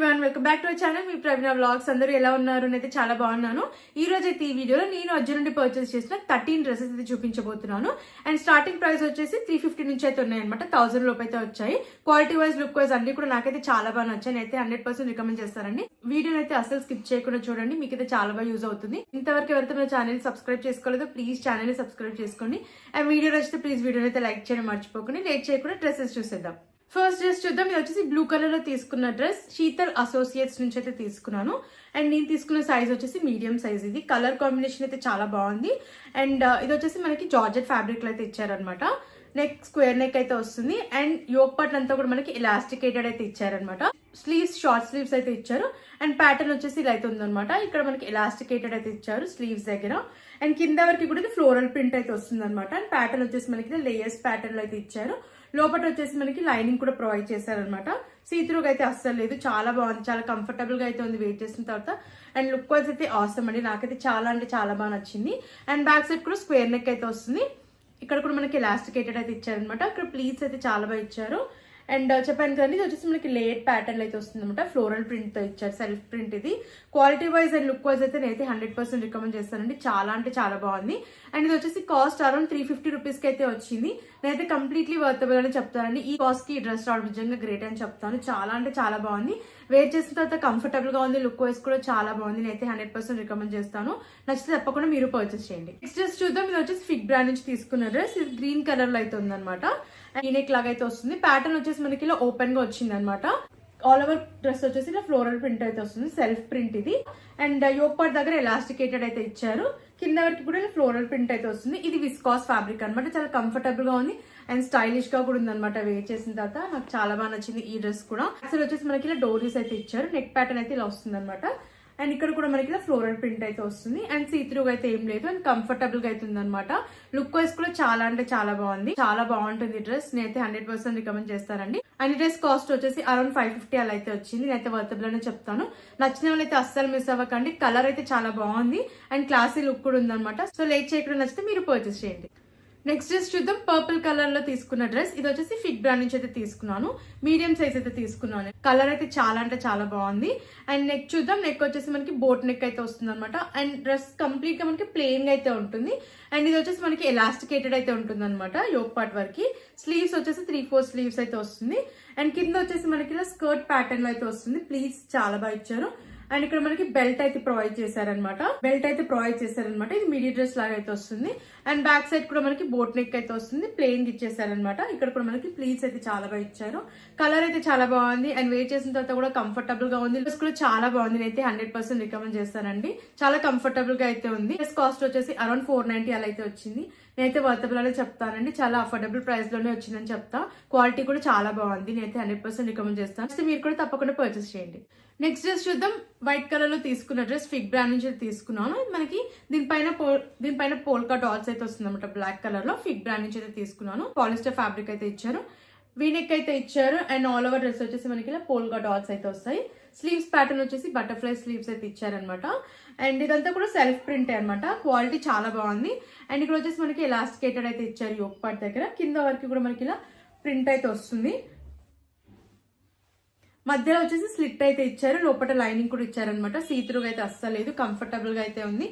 Everyone, welcome back to our channel. Me Praveena vlogs. అందరూ ఎలా ఉన్నారు? అయితే చాలా బాగున్నాను. ఈ రోజు అయితే ఈ వీడియోలో నేను అర్జున్ నుండి పర్చేస్ చేసిన 13 డ్రెస్సెస్ అయితే చూపించబోతున్నాను. అండ్ స్టార్టింగ్ ప్రైస్ వచ్చేసి 350 నుంచి అయితే ఉన్నాయన్నమాట. 1000 లోపు అయితే వచ్చాయి. క్వాలిటీ వైజ్, లుక్ వైజ్ అన్ని కూడా నాకైతే చాలా బాగా నచ్చాయి. అయితే 100% రికమెండ్ చేస్తారండి. వీడియోని అయితే అసలు స్కిప్ చేయకుండా చూడండి, మీకైతే చాలా బాగా యూజ్ అవుతుంది. ఇంతవరకు ఎవరైతే మన ఛానల్ సబ్స్క్రైబ్ చేసుకోలేదో ప్లీజ్ ఛానల్ ని సబ్స్క్రైబ్ చేసుకోండి. అండ్ వీడియో నచ్చితే ప్లీజ్ వీడియోని అయితే లైక్ చేయడం మర్చిపోకండి. లేట్ చేయకుండా డ్రెస్సెస్ చూసేద్దాం. ఫస్ట్ డ్రెస్ చూద్దాం. ఇది వచ్చేసి బ్లూ కలర్ లో తీసుకున్న డ్రెస్. శీతల్ అసోసియేట్స్ నుంచి అయితే తీసుకున్నాను. అండ్ నేను తీసుకున్న సైజ్ వచ్చేసి మీడియం సైజ్. ఇది కలర్ కాంబినేషన్ అయితే చాలా బాగుంది. అండ్ ఇది వచ్చేసి మనకి జార్జెట్ ఫ్యాబ్రిక్ లో అయితే ఇచ్చారనమాట. నెక్ స్క్వేర్ నెక్ అయితే వస్తుంది. అండ్ యోక్ పార్ట్ అంతా కూడా మనకి ఎలాస్టికేటెడ్ అయితే ఇచ్చారనమాట. స్లీవ్స్ షార్ట్ స్లీవ్స్ అయితే ఇచ్చారు. అండ్ ప్యాటర్న్ వచ్చేసి ఇలా అయితే ఉందన్నమాట. ఇక్కడ మనకి ఎలాస్టికేటెడ్ అయితే ఇచ్చారు స్లీవ్స్ దగ్గర. అండ్ కింద వరకు కూడా ఫ్లోరల్ ప్రింట్ అయితే వస్తుంది అనమాట. అండ్ ప్యాటర్న్ వచ్చేసి మనకి లేయర్స్ ప్యాటర్న్ లో అయితే ఇచ్చారు. లోపల వచ్చేసి మనకి లైనింగ్ కూడా ప్రొవైడ్ చేశారనమాట. సీత్రూగా అయితే అస్సలు లేదు, చాలా బాగుంది, చాలా కంఫర్టబుల్ గా అయితే ఉంది వెయిట్ చేసిన తర్వాత. అండ్ లుక్ వైజ్ అయితే ఆసమ్ అండి, నాకైతే చాలా అంటే చాలా బాగా నచ్చింది. అండ్ బ్యాక్ సైడ్ కూడా స్క్వేర్ నెక్ అయితే వస్తుంది. ఇక్కడ కూడా మనకి ఎలాస్టికేటెడ్ అయితే ఇచ్చారనమాట. ఇక్కడ ప్లీట్స్ అయితే చాలా బాగా ఇచ్చారు. అండ్ చెప్పాను కదండి, ఇది వచ్చేసి మనకి లేట్ ప్యాటర్న్ అయితే వస్తుంది అనమాట. ఫ్లోరల్ ప్రింట్ తో ఇచ్చారు, సెల్ఫ్ ప్రింట్. ఇది quality wise and look wise అయితే నేనైతే 100% రికమెండ్ చేస్తానండి. చాలా అంటే చాలా బాగుంది. అండ్ ఇది వచ్చేసి కాస్ట్ అరౌండ్ 350 రూపీస్ కి అయితే వచ్చింది. నేనైతే కంప్లీట్లీ వర్తబుల్ అని చెప్తానండి. ఈ కాస్ట్ కి డ్రెస్ రావడం నిజంగా గ్రేట్ అని చెప్తాను. చాలా అంటే చాలా బాగుంది. వేర్ చేసిన తర్వాత కంఫర్టబుల్ గా ఉంది. లుక్ వైజ్ కూడా చాలా బాగుంది. నేనైతే 100% రికమెండ్ చేస్తాను. నచ్చితే తప్పకుండా మీరు పర్చేస్ చేయండి. నెక్స్ట్ డ్రెస్ చూద్దాం. ఇది వచ్చేసి ఫిగ్ బ్రాండ్ నుంచి తీసుకున్న డ్రెస్. ఇది గ్రీన్ కలర్ లో అయితే ఉందన్నమాట. నెక్ లాగా అయితే వస్తుంది. ప్యాటర్న్ వచ్చేసి మనకి ఇలా ఓపెన్ గా వచ్చింది అనమాట. ఆల్ ఓవర్ డ్రెస్ వచ్చేసి ఇలా ఫ్లోరల్ ప్రింట్ అయితే వస్తుంది, సెల్ఫ్ ప్రింట్ ఇది. అండ్ యోక్ పార్ట్ దగ్గర ఎలాస్టికేటెడ్ అయితే ఇచ్చారు. కింద వరకు కూడా ఫ్లోరల్ ప్రింట్ అయితే వస్తుంది. ఇది విస్కాస్ ఫ్యాబ్రిక్ అనమాట. చాలా కంఫర్టబుల్ గా ఉంది అండ్ స్టైలిష్ గా కూడా ఉంది అనమాట. వేర్ చేసిన తర్వాత నాకు చాలా బాగా నచ్చింది ఈ డ్రెస్ కూడా. అసలు వచ్చేసి మనకి ఇలా డోరీస్ అయితే ఇచ్చారు. నెక్ ప్యాటర్న్ అయితే ఇలా వస్తుంది అనమాట. అండ్ ఇక్కడ కూడా మనకి ఇలా ఫ్లోరల్ ప్రింట్ అయితే వస్తుంది. అండ్ సీత్రూగా అయితే ఏం లేదు. అండ్ కంఫర్టబుల్ గా అయితే ఉందన్నమాట. లుక్ వైజ్ కూడా చాలా అంటే చాలా బాగుంది. చాలా బాగుంటుంది డ్రెస్. నేనైతే 100% రికమెండ్ చేస్తానండి. అండ్ డ్రెస్ కాస్ట్ వచ్చేసి అరౌండ్ 550 అలా అయితే వచ్చింది. నేనైతే వర్తబుల్ అనే చెప్తాను. నచ్చిన వాళ్ళైతే అస్సలు మిస్ అవ్వకండి. కలర్ అయితే చాలా బాగుంది అండ్ క్లాసీ లుక్ కూడా ఉందన్నమాట. సో లేట్ చేయకుండా నచ్చితే మీరు పర్చేస్ చేయండి. నెక్స్ట్ డ్రెస్ చూద్దాం. పర్పుల్ కలర్ లో తీసుకున్న డ్రెస్. ఇది వచ్చేసి ఫిగ్ బ్రాండ్ నుంచి అయితే తీసుకున్నాను. మీడియం సైజ్ అయితే తీసుకున్నాను. కలర్ అయితే చాలా అంటే చాలా బాగుంది. అండ్ నెక్ చూద్దాం. నెక్ వచ్చేసి మనకి బోట్ నెక్ అయితే వస్తుంది అనమాట. అండ్ డ్రెస్ కంప్లీట్ గా మనకి ప్లెయిన్ గా అయితే ఉంటుంది. అండ్ ఇది వచ్చేసి మనకి ఎలాస్టికేటెడ్ అయితే ఉంటుంది అనమాట. యోక్ పార్ట్ వరకు స్లీవ్స్ వచ్చేసి 3-4 స్లీవ్స్ అయితే వస్తుంది. అండ్ కింద వచ్చేసి మనకి ఇలా స్కర్ట్ ప్యాటర్న్ లో అయితే వస్తుంది. ప్లీజ్ చాలా బాగా ఇచ్చారు. అండ్ ఇక్కడ మనకి బెల్ట్ అయితే ప్రొవైడ్ చేశారనమాట. ఇది మిడీ డ్రెస్ లాగా అయితే వస్తుంది. అండ్ బ్యాక్ సైడ్ కూడా మనకి బోట్ నెక్ అయితే వస్తుంది. ప్లెయిన్ ఇచ్చేసారనమాట. ఇక్కడ కూడా మనకి ప్లీట్స్ అయితే చాలా బాగా ఇచ్చారు. కలర్ అయితే చాలా బాగుంది. అండ్ వేర్ చేసిన తర్వాత కూడా కంఫర్టబుల్ గా ఉంది. డ్రెస్ కూడా చాలా బాగుంది. నేనైతే 100% రికమెండ్ చేస్తానండి. చాలా కంఫర్టబుల్ గా అయితే ఉంది. డ్రెస్ కాస్ట్ వచ్చేసి అరౌండ్ 490 అలా అయితే వచ్చింది. నేనైతే వర్తబుల్ అనే చెప్తానండి. చాలా అఫోర్డబుల్ ప్రైస్ లోనే వచ్చిందని చెప్తా. క్వాలిటీ కూడా చాలా బాగుంది. నేనైతే 100% రికమెండ్ చేస్తాను. మీరు కూడా తప్పకుండా పర్చేస్ చేయండి. నెక్స్ట్ డ్రెస్ చూద్దాం. వైట్ కలర్ లో తీసుకున్న డ్రెస్. ఫిగ్ బ్రాండ్ నుంచి తీసుకున్నాను. మనకి దీనిపైన పోల్కా డాట్స్ అయితే వస్తుంది అనమాట. బ్లాక్ కలర్ లో ఫిగ్ బ్రాండ్ నుంచి అయితే తీసుకున్నాను. పాలిస్టర్ ఫ్యాబ్రిక్ అయితే ఇచ్చారు. వీనెక్ అయితే ఇచ్చారు. అండ్ ఆల్ ఓవర్ డ్రెస్ వచ్చేసి మనకి ఇలా పోల్కా డాట్స్ అయితే వస్తాయి. స్లీవ్స్ ప్యాటర్న్ వచ్చేసి బటర్ఫ్లై స్లీవ్స్ అయితే ఇచ్చారనమాట. అండ్ ఇదంతా కూడా సెల్ఫ్ ప్రింట్ అనమాట. క్వాలిటీ చాలా బాగుంది. అండ్ ఇక్కడ వచ్చేసి మనకి ఎలాస్టికేటెడ్ అయితే ఇచ్చారు యోక్ పార్ట్ దగ్గర. కింద వరకు కూడా మనకి ఇలా ప్రింట్ అయితే వస్తుంది. మధ్యలో వచ్చేసి స్లిట్ అయితే ఇచ్చారు. లోపల లైనింగ్ కూడా ఇచ్చారనమాట. సీత్రూగా అయితే అస్సలు లేదు, కంఫర్టబుల్ గా అయితే ఉంది.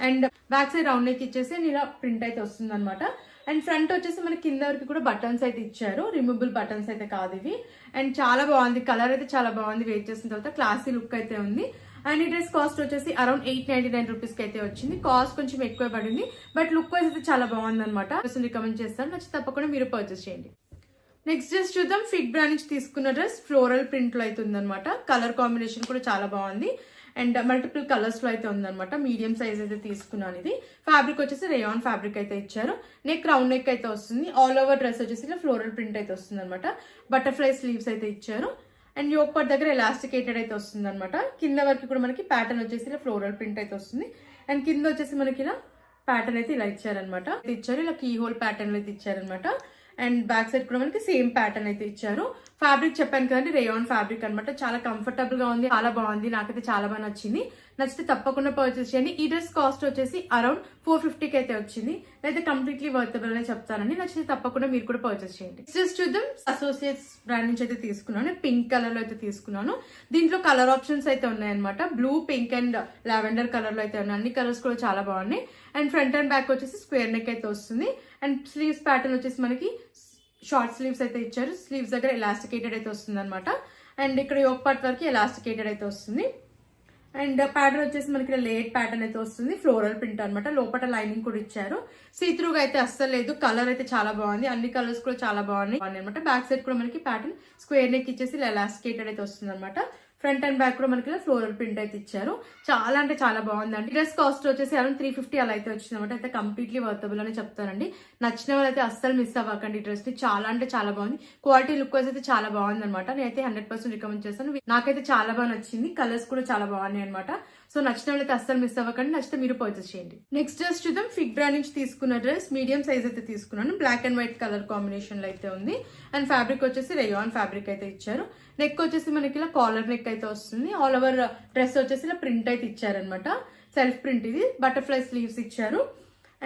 And back side round neck ఇచ్చేసి ఇలా ప్రింట్ అయితే వస్తుంది అనమాట. అండ్ ఫ్రంట్ వచ్చేసి మనకి కింద వరకు కూడా బటన్స్ అయితే ఇచ్చారు. రిమూవబుల్ బటన్స్ అయితే కాదు ఇవి. అండ్ చాలా బాగుంది. కలర్ అయితే చాలా బాగుంది. వెయిట్ చేసిన తర్వాత క్లాసీ లుక్ అయితే ఉంది. అండ్ ఈ డ్రెస్ కాస్ట్ వచ్చేసి అరౌండ్ 899 రూపీస్ కి అయితే వచ్చింది. కాస్ట్ కొంచెం ఎక్కువ పడింది. బట్ లుక్ వైజ్ అయితే చాలా బాగుంది అనమాట. రికమెండ్ చేస్తాను. నచ్చి తప్పకుండా మీరు పర్చేస్ చేయండి. నెక్స్ట్ డ్రెస్ చూద్దాం. ఫిగ్ బ్రాండ్ నుంచి తీసుకున్న డ్రెస్. ఫ్లోరల్ ప్రింట్ లో అయితే ఉందన్నమాట. కలర్ కాంబినేషన్ కూడా చాలా బాగుంది. అండ్ మల్టిపుల్ కలర్స్ లో అయితే ఉందన్నమాట. మీడియం సైజ్ అయితే తీసుకున్నాను. ఇది ఫ్యాబ్రిక్ వచ్చేసి రేయాన్ ఫ్యాబ్రిక్ అయితే ఇచ్చారు. నెక్ రౌండ్ నెక్ అయితే వస్తుంది. ఆల్ ఓవర్ డ్రెస్ వచ్చేసి ఇలా ఫ్లోరల్ ప్రింట్ అయితే వస్తుంది అనమాట. బటర్ఫ్లై స్లీవ్స్ అయితే ఇచ్చారు. అండ్ యోక్ పార్ట్ దగ్గర ఎలాస్టికేటెడ్ అయితే వస్తుంది అనమాట. కింద వరకు కూడా మనకి ప్యాటర్న్ వచ్చేసి ఇలా ఫ్లోరల్ ప్రింట్ అయితే వస్తుంది. అండ్ కింద వచ్చేసి మనకి ఇలా ప్యాటర్న్ అయితే ఇలా ఇచ్చారనమాట. ఇలా కీ హోల్ ప్యాటర్న్ అయితే ఇచ్చారనమాట. అండ్ బ్యాక్ సైడ్ కూడా మనకి సేమ్ ప్యాటర్న్ అయితే ఇచ్చారు. ఫ్యాబ్రిక్ చెప్పాను కదండి, రేయాన్ ఫ్యాబ్రిక్ అనమాట. చాలా కంఫర్టబుల్ గా ఉంది, చాలా బాగుంది, నాకైతే చాలా బాగా నచ్చింది. నచ్చితే తప్పకుండా పర్చేస్ చేయండి. ఈ డ్రెస్ కాస్ట్ వచ్చేసి అరౌండ్ 450కి అయితే వచ్చింది. అయితే కంప్లీట్లీ వర్తబుల్ అని చెప్తానండి. నచ్చితే తప్పకుండా మీరు కూడా పర్చేస్ చేయండి. జస్ట్ చూద్దాం. అసోసియేట్స్ బ్రాండ్ నుంచి అయితే తీసుకున్నాను. పింక్ కలర్ లో అయితే తీసుకున్నాను. దీంట్లో కలర్ ఆప్షన్స్ అయితే ఉన్నాయన్నమాట. Blue, pink and lavender colour లో అయితే ఉన్నాయి. అన్ని కలర్స్ కూడా చాలా బాగున్నాయి. అండ్ ఫ్రంట్ అండ్ బ్యాక్ వచ్చేసి స్క్వేర్ నెక్ అయితే వస్తుంది. అండ్ స్లీవ్స్ ప్యాటర్న్ వచ్చేసి మనకి షార్ట్ స్లీవ్స్ అయితే ఇచ్చారు. స్లీవ్స్ దగ్గర ఎలాస్టికేటెడ్ అయితే వస్తుంది అనమాట. అండ్ ఇక్కడ యోక్ పార్ట్ వరకు ఎలాస్టికేటెడ్ అయితే వస్తుంది. అండ్ ప్యాటర్న్ వచ్చేసి మనకి లేట్ ప్యాటర్న్ అయితే వస్తుంది. ఫ్లోరల్ ప్రింట్ అనమాట. లోపల లైనింగ్ కూడా ఇచ్చారు. సీత్రూగా అయితే అస్సలు లేదు. కలర్ అయితే చాలా బాగుంది. అన్ని కలర్స్ కూడా చాలా బాగున్నాయి అనమాట. బ్యాక్ సైడ్ కూడా మనకి ప్యాటర్న్ స్క్వేర్ నెక్ ఇచ్చేసి ఎలాస్టికేటెడ్ అయితే వస్తుంది అనమాట. ఫ్రంట్ అండ్ బ్యాక్ కూడా మనకి ఫ్లోరల్ ప్రింట్ అయితే ఇచ్చారు. చాలా అంటే చాలా బాగుందండి. డ్రెస్ కాస్ట్ వచ్చేసి అరౌండ్ 350 అలా అయితే వచ్చింది అనమాట. అయితే కంప్లీట్లీ వర్తబుల్ అని చెప్తానండి. నచ్చిన వాళ్ళు అయితే అస్సలు మిస్ అవ్వకండి. ఈ డ్రెస్ ని చాలా అంటే చాలా బాగుంది. క్వాలిటీ లుక్ వైజ్ అయితే చాలా బాగుంది అనమాట. నేనైతే 100% రికమెండ్ చేస్తాను. నాకైతే చాలా బాగా నచ్చింది. కలర్స్ కూడా చాలా బాగున్నాయి అనమాట. సో నచ్చిన వాళ్ళైతే అస్సలు మిస్ అవ్వకండి. నచ్చితే మీరు పర్చేస్ చేయండి. నెక్స్ట్ డ్రెస్ చూద్దాం. ఫిగ్ బ్రాండ్ నుంచి తీసుకున్న డ్రెస్ మీడియం సైజ్ అయితే తీసుకున్నాను. Black and white colour combination లో అయితే ఉంది. అండ్ ఫ్యాబ్రిక్ వచ్చేసి రేయాన్ ఫ్యాబ్రిక్ అయితే ఇచ్చారు. నెక్ వచ్చేసి మనకి ఇలా కాలర్ నెక్ అయితే వస్తుంది. ఆల్ ఓవర్ డ్రెస్ వచ్చేసి ఇలా ప్రింట్ అయితే ఇచ్చారనమాట. సెల్ఫ్ ప్రింట్ ఇది. బటర్ఫ్లై స్లీవ్స్ ఇచ్చారు.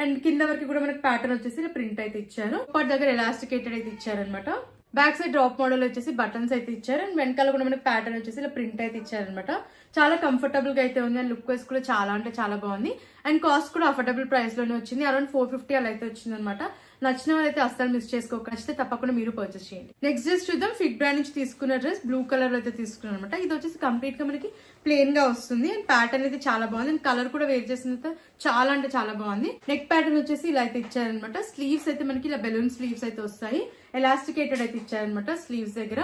అండ్ కింద వరకు కూడా మనకి ప్యాటర్న్ వచ్చేసి ఇలా ప్రింట్ అయితే ఇచ్చారు. ఒకటి దగ్గర ఎలాస్టికేటెడ్ అయితే ఇచ్చారనమాట. బ్యాక్ సైడ్ డ్రాప్ మోడల్ వచ్చేసి బటన్స్ అయితే ఇచ్చారు. అండ్ వెనకాల కూడా మనకి ప్యాటర్న్ వచ్చేసి ఇలా ప్రింట్ అయితే ఇచ్చారనమాట. చాలా కంఫర్టబుల్ గా అయితే ఉంది. అండ్ లుక్ వైస్ కూడా చాలా అంటే చాలా బాగుంది. అండ్ కాస్ట్ కూడా అఫోర్డబుల్ ప్రైస్ లోనే వచ్చింది. అరౌండ్ 450 అలా అయితే వచ్చింది అనమాట. నచ్చిన వాళ్ళైతే అస్సలు మిస్ చేసుకోక. నచ్చితే తప్పకుండా మీరు పర్చేస్ చేయండి. నెక్స్ట్ డ్రెస్ చూద్దాం. ఫిగ్ బ్రాండ్ నుంచి తీసుకున్న డ్రెస్ బ్లూ కలర్ లో అయితే తీసుకున్నాను అనమాట. ఇది వచ్చేసి కంప్లీట్ గా మనకి ప్లెయిన్ గా వస్తుంది. అండ్ ప్యాటర్న్ అయితే చాలా బాగుంది. అండ్ కలర్ కూడా వేర్ చేసిన చాలా అంటే చాలా బాగుంది. నెక్ ప్యాటర్న్ వచ్చేసి ఇలా అయితే ఇచ్చారనమాట. స్లీవ్స్ అయితే మనకి ఇలా బెలూన్ స్లీవ్స్ అయితే వస్తాయి. ఎలాస్టికేటెడ్ అయితే ఇచ్చారనమాట స్లీవ్స్ దగ్గర.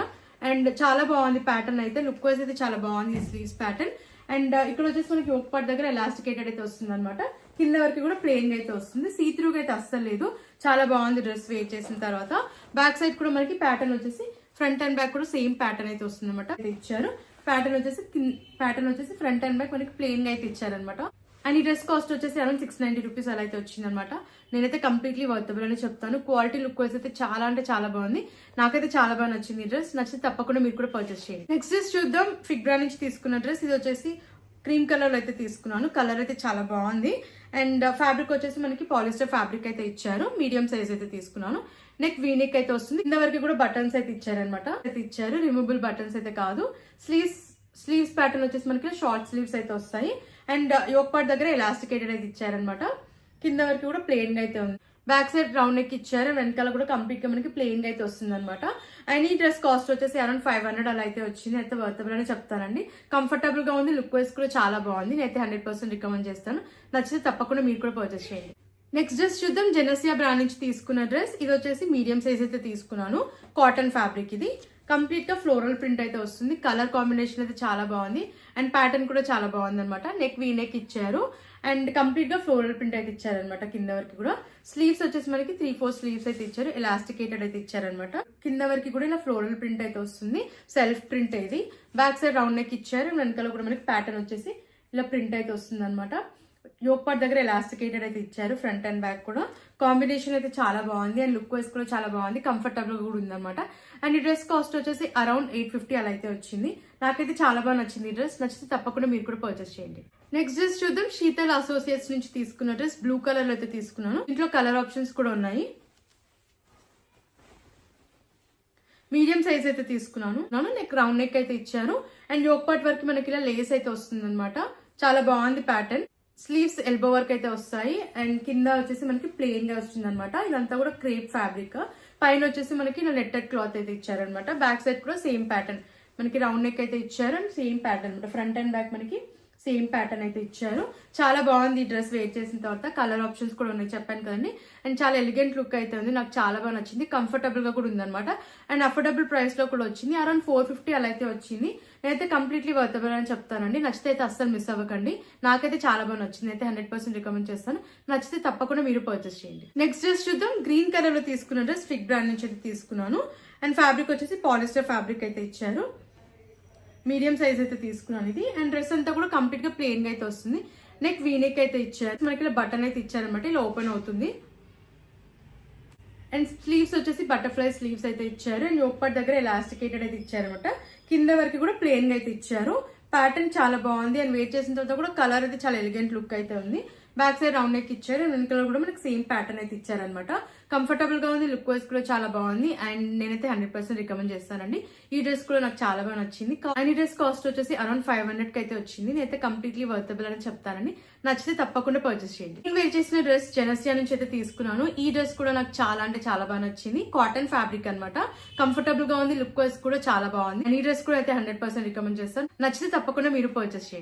అండ్ చాలా బాగుంది ప్యాటర్న్ అయితే. లుక్ వైజ్ అయితే చాలా బాగుంది ఈ స్లీవ్స్ ప్యాటర్న్. అండ్ ఇక్కడ వచ్చేసి మనకి ఒక పార్ట్ దగ్గర ఎలాస్టికేటెడ్ అయితే వస్తుంది అనమాట. కింద వరకు కూడా ప్లెయిన్ గా అయితే వస్తుంది. సీత్రూగా అయితే అస్సలు లేదు. చాలా బాగుంది డ్రెస్ వేర్ చేసిన తర్వాత. బ్యాక్ సైడ్ కూడా మనకి ప్యాటర్న్ వచ్చేసి ఫ్రంట్ అండ్ బ్యాక్ కూడా సేమ్ ప్యాటర్న్ అయితే వస్తుంది అనమాట. ఇచ్చారు. ప్యాటర్న్ వచ్చేసి ఫ్రంట్ అండ్ బ్యాక్ మనకి ప్లెయిన్ గా అయితే ఇచ్చారనమాట. అండ్ ఈ డ్రెస్ కాస్ట్ వచ్చేసి అరౌండ్ 690 రూపీస్ అలా అయితే వచ్చింది అనమాట. నేనైతే కంప్లీట్లీ వర్తబుల్ అని చెప్తాను. క్వాలిటీ లుక్ వైజ్ అయితే చాలా అంటే చాలా బాగుంది. నాకైతే చాలా బాగా నచ్చింది ఈ డ్రెస్. నచ్చితే తప్పకుండా మీరు కూడా పర్చేస్ చేయండి. నెక్స్ట్ డ్రెస్ చూద్దాం. ఫిగ్ బ్రాండ్ నుంచి తీసుకున్న డ్రెస్. ఇది వచ్చేసి క్రీమ్ కలర్ లో అయితే తీసుకున్నాను. కలర్ అయితే చాలా బాగుంది. అండ్ ఫ్యాబ్రిక్ వచ్చేసి మనకి పాలిస్టర్ ఫ్యాబ్రిక్ అయితే ఇచ్చారు. మీడియం సైజ్ అయితే తీసుకున్నాను. నెక్ వీ నెక్ అయితే వస్తుంది. కింద వరకు కూడా బటన్స్ అయితే ఇచ్చారనమాట. అయితే ఇచ్చారు. రిమూవబుల్ బటన్స్ అయితే కాదు. స్లీవ్స్ ప్యాటర్న్ వచ్చేసి మనకి షార్ట్ స్లీవ్స్ అయితే వస్తాయి. అండ్ యోక్ పార్ట్ దగ్గర ఎలాస్టికేటెడ్ అయితే ఇచ్చారనమాట. కింద వరకు కూడా ప్లెయిన్ గా అయితే ఉంది. బ్యాక్ సైడ్ రౌండ్ నెక్ ఇచ్చారు. వెనకాల కూడా కంప్లీట్ గా మనకి ప్లెయిన్ గా అయితే వస్తుంది అనమాట. అండ్ ఈ డ్రెస్ కాస్ట్ వచ్చేసి అరౌండ్ 500 అలా అయితే వచ్చింది. అయితే వర్తబుల్ అని చెప్తానండి. కంఫర్టబుల్ గా ఉంది. లుక్ వైస్ కూడా చాలా బాగుంది. నేనైతే 100% రికమెండ్ చేస్తాను. నచ్చితే తప్పకుండా మీరు కూడా పర్చేస్ చేయండి. నెక్స్ట్ డ్రెస్ చూద్దాం. జెనసియా బ్రాండ్ నుంచి తీసుకున్న డ్రెస్. ఇది వచ్చేసి మీడియం సైజ్ అయితే తీసుకున్నాను. కాటన్ ఫ్యాబ్రిక్ ఇది. కంప్లీట్ గా ఫ్లోరల్ ప్రింట్ అయితే వస్తుంది. కలర్ కాంబినేషన్ అయితే చాలా బాగుంది. అండ్ ప్యాటర్న్ కూడా చాలా బాగుంది అనమాట. నెక్ వీ నెక్ ఇచ్చారు. అండ్ కంప్లీట్ గా ఫ్లోరల్ ప్రింట్ అయితే ఇచ్చారనమాట. కింద వరకు కూడా స్లీవ్స్ వచ్చేసి మనకి 3-4 స్లీవ్స్ అయితే ఇచ్చారు. ఎలాస్టికేటెడ్ అయితే ఇచ్చారనమాట. కింద వరకు కూడా ఇలా ఫ్లోరల్ ప్రింట్ అయితే వస్తుంది. సెల్ఫ్ ప్రింట్ ఇది. బ్యాక్ సైడ్ రౌండ్ నెక్ ఇచ్చారు. వెనకాల కూడా మనకి ప్యాటర్న్ వచ్చేసి ఇలా ప్రింట్ అయితే వస్తుంది అనమాట. యోక్ పార్ట్ దగ్గర ఎలాస్టికేటెడ్ అయితే ఇచ్చారు. ఫ్రంట్ అండ్ బ్యాక్ కూడా కాంబినేషన్ అయితే చాలా బాగుంది. అండ్ లుక్ వైస్ కూడా చాలా బాగుంది. కంఫర్టబుల్ కూడా ఉంది అనమాట. అండ్ ఈ డ్రెస్ కాస్ట్ వచ్చేసి అరౌండ్ 850 అలా అయితే వచ్చింది. నాకైతే చాలా బాగా నచ్చింది ఈ డ్రెస్. నచ్చితే తప్పకుండా మీరు కూడా పర్చేస్ చేయండి. నెక్స్ట్ డ్రెస్ చూద్దాం. శీతల్ అసోసియేట్స్ నుంచి తీసుకున్న డ్రెస్ బ్లూ కలర్ లో అయితే తీసుకున్నాను. ఇంట్లో కలర్ ఆప్షన్స్ కూడా ఉన్నాయి. మీడియం సైజ్ అయితే తీసుకున్నాను. నెక్ రౌండ్ నెక్ అయితే ఇచ్చారు. అండ్ యోక్ పార్ట్ వరకు మనకి ఇలా లేస్ అయితే వస్తుంది అనమాట. చాలా బాగుంది ప్యాటర్న్. స్లీవ్స్ ఎల్బో వర్క్ అయితే వస్తాయి. అండ్ కింద వచ్చేసి మనకి ప్లెయిన్ గా వస్తుంది అనమాట. ఇదంతా కూడా క్రేప్ ఫ్యాబ్రిక్. పైన వచ్చేసి మనకి ఇలా నెట్టెడ్ క్లాత్ అయితే ఇచ్చారనమాట. బ్యాక్ సైడ్ కూడా సేమ్ ప్యాటర్న్ మనకి రౌండ్ నెక్ అయితే ఇచ్చారు. అండ్ సేమ్ ప్యాటర్న్ అనమాట. ఫ్రంట్ అండ్ బ్యాక్ మనకి సేమ్ ప్యాటర్న్ అయితే ఇచ్చారు. చాలా బాగుంది ఈ డ్రెస్ వేర్ చేసిన తర్వాత. కలర్ ఆప్షన్స్ కూడా ఉన్నాయి చెప్పాను కదండి. అండ్ చాలా ఎలిగెంట్ లుక్ అయితే ఉంది. నాకు చాలా బాగా నచ్చింది. కంఫర్టబుల్ గా కూడా ఉందన్నమాట. అండ్ అఫోర్డబుల్ ప్రైస్ లో కూడా వచ్చింది. అరౌండ్ 450 అలా అయితే వచ్చింది. నేనైతే కంప్లీట్లీ వర్తబుల్ అని చెప్తానండి. నచ్చితే అయితే అస్సలు మిస్ అవ్వకండి. నాకైతే చాలా బాగా నచ్చింది. అయితే 100% రికమెండ్ చేస్తాను. నచ్చితే తప్పకుండా మీరు పర్చేస్ చేయండి. నెక్స్ట్ డ్రెస్ చూద్దాం. గ్రీన్ కలర్ లో తీసుకున్న డ్రెస్ ఫిగ్ బ్రాండ్ నుంచి అయితే తీసుకున్నాను. అండ్ ఫ్యాబ్రిక్ వచ్చేసి పాలిస్టర్ ఫ్యాబ్రిక్ అయితే ఇచ్చారు. మీడియం సైజ్ అయితే తీసుకున్నాను ఇది. అండ్ డ్రెస్ అంతా కూడా కంప్లీట్ గా ప్లెయిన్ గా అయితే వస్తుంది. నెక్ వీ నెక్ అయితే ఇచ్చారు. మనకి ఇలా బటన్ అయితే ఇచ్చారనమాట. ఇలా ఓపెన్ అవుతుంది. అండ్ స్లీవ్స్ వచ్చేసి బటర్ఫ్లై స్లీవ్స్ అయితే ఇచ్చారు. అండ్ యోక్ పార్ట్ దగ్గర ఎలాస్టికేటెడ్ అయితే ఇచ్చారు అనమాట. కింద వరకు కూడా ప్లెయిన్ గా అయితే ఇచ్చారు. ప్యాటర్న్ చాలా బాగుంది. అండ్ వెయిట్ చేసిన తర్వాత కూడా కలర్ అయితే చాలా ఎలిగెంట్ లుక్ అయితే ఉంది. బ్యాక్ సైడ్ రౌండ్ నెక్ ఇచ్చారు. అండ్ వెనకాల కూడా మనకి సేమ్ ప్యాటర్న్ అయితే ఇచ్చారనమాట. కంఫర్టబుల్ గా ఉంది. లుక్ వైజ్ కూడా చాలా బాగుంది. అండ్ నేనైతే 100% రికమెండ్ చేస్తానండి. ఈ డ్రెస్ కూడా నాకు చాలా బాగా నచ్చింది. అండ్ ఈ డ్రెస్ కాస్ట్ వచ్చేసి అరౌండ్ 500 కి అయితే వచ్చింది. నేనైతే కంప్లీట్లీ వర్తబుల్ అని చెప్తానండి. నచ్చితే తప్పకుండా పర్చేస్ చేయండి. నేను వేర్ చేసిన డ్రెస్ జెనసియా నుంచి అయితే తీసుకున్నాను. ఈ డ్రెస్ కూడా నాకు చాలా అంటే చాలా బాగా నచ్చింది. కాటన్ ఫ్యాబ్రిక్ అనమాట. కంఫర్టబుల్ గా ఉంది. లుక్ వైజ్ కూడా చాలా బాగుంది. అండ్ ఈ డ్రెస్ కూడా అయితే 100% రికమెండ్ చేస్తాను. నచ్చితే తప్పకుండా మీరు పర్చేస్ చేయండి.